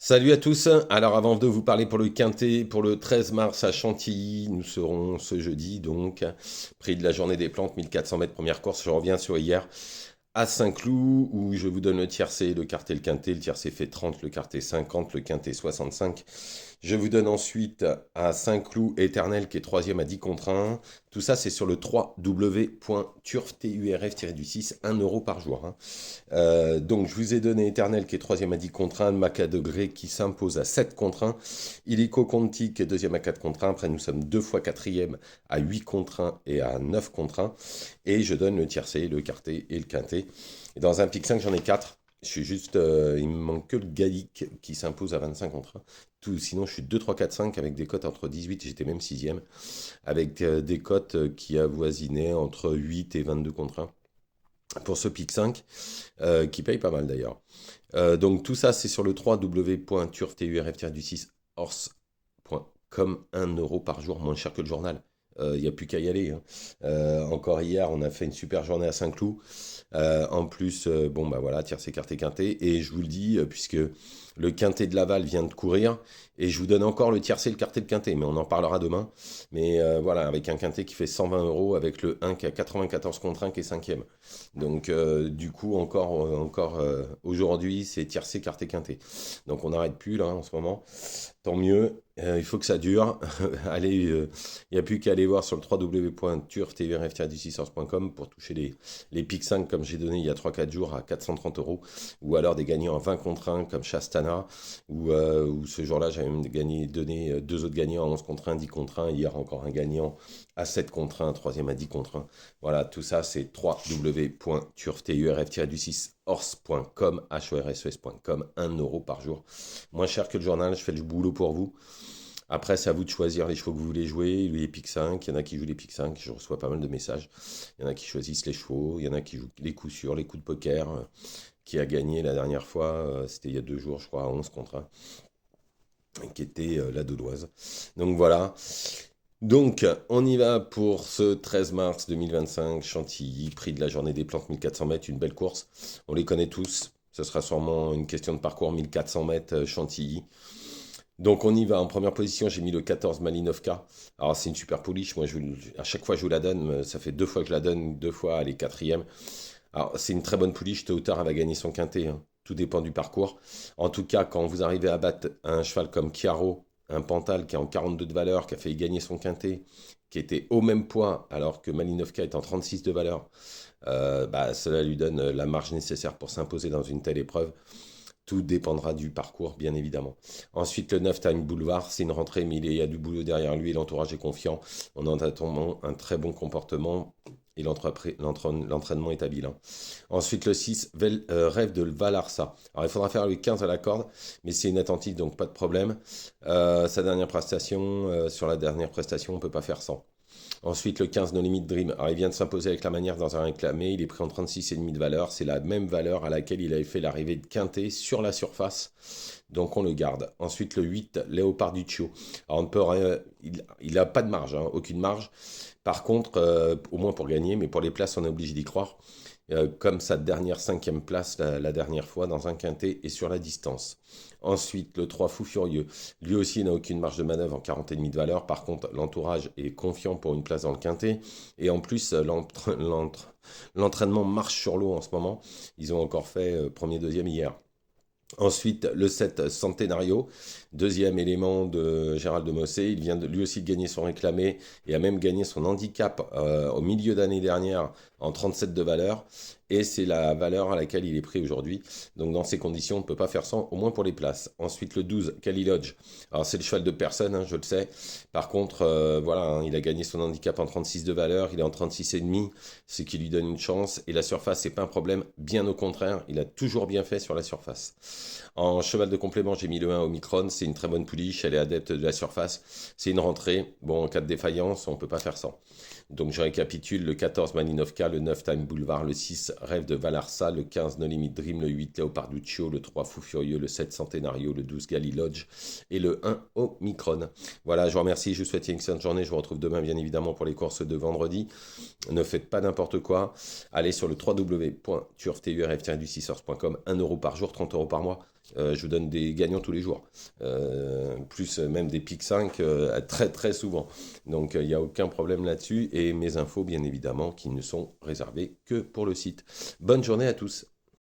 Salut à tous. Alors avant de vous parler pour le Quintet, pour le 13 mars à Chantilly, nous serons ce jeudi donc. Prix de la journée des plantes, 1400 mètres première course. Je reviens sur hier à Saint-Cloud où je vous donne le tiercé, le quartet, le quintet. Le tiercé fait 30, le quartet 50, le quintet 65. Je vous donne ensuite à Saint-Cloud Éternel qui est troisième à 10 contre 1. Tout ça, c'est sur le www.turf-du6, 1 euro par jour, hein. Donc, je vous ai donné Éternel qui est troisième à 10 contre 1, Maca Degré qui s'impose à 7 contre 1, Illico Conti qui est deuxième à 4 contre 1. Après, nous sommes deux fois quatrième à 8 contre 1 et à 9 contre 1. Et je donne le tiercé, le quartet et le quintet. Et dans un pic 5, j'en ai 4. Je suis juste, il me manque que le Gallic qui s'impose à 25 contre 1. Tout, sinon, je suis 2, 3, 4, 5 avec des cotes entre 18, j'étais même sixième, avec des cotes qui avoisinaient entre 8 et 22 contre 1 pour ce pic 5, qui paye pas mal d'ailleurs. Donc tout ça, c'est sur le www.turf-du6horse.com, 1 euro par jour, moins cher que le journal. Il n'y a plus qu'à y aller, hein. Encore hier, on a fait une super journée à Saint-Cloud. En plus, bon bah voilà, tiercé, quarté, quinté. Et je vous le dis, puisque le quinté de Laval vient de courir, et je vous donne encore le tiercé, le quarté, le quinté, mais on en parlera demain. Mais voilà, avec un quinté qui fait 120 euros, avec le 1 qui a 94 contre 1 qui est cinquième. Donc du coup, encore aujourd'hui, c'est tiercé, quarté, quinté. Donc on n'arrête plus là en ce moment. Tant mieux, il faut que ça dure. Allez, il n'y a plus qu'à aller voir sur le www.turf-du6horse.com pour toucher les pics 5 comme j'ai donné il y a 3-4 jours à 430 euros, ou alors des gagnants en 20 contre 1 comme Chastana, ou ce jour-là j'avais même donné deux autres gagnants à 11 contre 1, 10 contre 1, hier encore un gagnant à 7 contre 1, troisième à 10 contre 1. Voilà, tout ça c'est www.turf-du6horse.com, horses.com, 1 euro par jour. Moins cher que le journal, je fais le boulot pour vous. Après, c'est à vous de choisir les chevaux que vous voulez jouer, les pics 5. Il y en a qui jouent les pics 5, je reçois pas mal de messages. Il y en a qui choisissent les chevaux, il y en a qui jouent les coups sûrs, les coups de poker. Qui a gagné la dernière fois, c'était il y a 2 jours, je crois, à 11 contre 1, qui était la Daudoise. Donc voilà. Donc, on y va pour ce 13 mars 2025, Chantilly, prix de la journée des plantes, 1400 mètres, une belle course. On les connaît tous. Ce sera sûrement une question de parcours, 1400 mètres, Chantilly. Donc on y va. En première position, j'ai mis le 14 Malinovka. Alors c'est une super pouliche. Moi, à chaque fois, je vous la donne. Ça fait 2 fois que je la donne, 2 fois, elle est quatrième. Alors c'est une très bonne pouliche. Tôt ou tard, elle va gagner son quintet, hein. Tout dépend du parcours. En tout cas, quand vous arrivez à battre un cheval comme Chiaro, un Pantal qui est en 42 de valeur, qui a fait gagner son quintet, qui était au même poids, alors que Malinovka est en 36 de valeur, bah, cela lui donne la marge nécessaire pour s'imposer dans une telle épreuve. Tout dépendra du parcours, bien évidemment. Ensuite, le 9 Time Boulevard, c'est une rentrée, mais il y a du boulot derrière lui, l'entourage est confiant. On en attend un très bon comportement et l'entraînement est habile, hein. Ensuite, le 6 Rêve de Valarsa. Alors, il faudra faire le 15 à la corde, mais c'est inattentif, donc pas de problème. Sa dernière prestation, sur la dernière prestation, on ne peut pas faire sans. Ensuite, le 15 No Limit Dream. Alors, il vient de s'imposer avec la manière dans un réclamé. Il est pris en 36,5 de valeur. C'est la même valeur à laquelle il avait fait l'arrivée de Quintet sur la surface. Donc, on le garde. Ensuite, le 8 Léopard Duccio. Alors, on ne peut rien. Il n'a pas de marge, hein, aucune marge. Par contre, au moins pour gagner, mais pour les places, on est obligé d'y croire. Comme sa dernière cinquième place la dernière fois dans un quintet et sur la distance. Ensuite, le 3 Fou Furieux. Lui aussi n'a aucune marge de manœuvre en 40,5 de valeur. Par contre, l'entourage est confiant pour une place dans le quintet. Et en plus, l'entraînement marche sur l'eau en ce moment. Ils ont encore fait premier, deuxième hier. Ensuite, le 7 Centenario, deuxième élément de Gérald de Mossé. Il vient lui aussi de gagner son réclamé et a même gagné son handicap au milieu d'année dernière en 37 de valeur. Et c'est la valeur à laquelle il est pris aujourd'hui. Donc dans ces conditions, on ne peut pas faire sans, au moins pour les places. Ensuite, le 12 Cali Lodge. Alors c'est le cheval de personne, hein, je le sais. Par contre, voilà, hein, il a gagné son handicap en 36 de valeur. Il est en 36,5, ce qui lui donne une chance. Et la surface, c'est pas un problème. Bien au contraire, il a toujours bien fait sur la surface. En cheval de complément, j'ai mis le 1 Omicron. C'est une très bonne pouliche. Elle est adepte de la surface. C'est une rentrée. Bon, en cas de défaillance, on ne peut pas faire sans. Donc je récapitule, le 14 Malinovka, le 9 Time Boulevard, le 6 Rêve de Valarsa, le 15 No Limit Dream, le 8 Léopard Duccio, le 3 Fou Furieux, le 7 Centenario, le 12 Gali Lodge et le 1 Omicron. Voilà, je vous remercie, je vous souhaite une excellente journée, je vous retrouve demain bien évidemment pour les courses de vendredi. Ne faites pas n'importe quoi, allez sur le www.turf-du6horse.com, 1 euro par jour, 30 euros par mois. Je vous donne des gagnants tous les jours. Plus même des pics 5 très très souvent. Donc il n'y a aucun problème là-dessus. Et mes infos, bien évidemment, qui ne sont réservées que pour le site. Bonne journée à tous.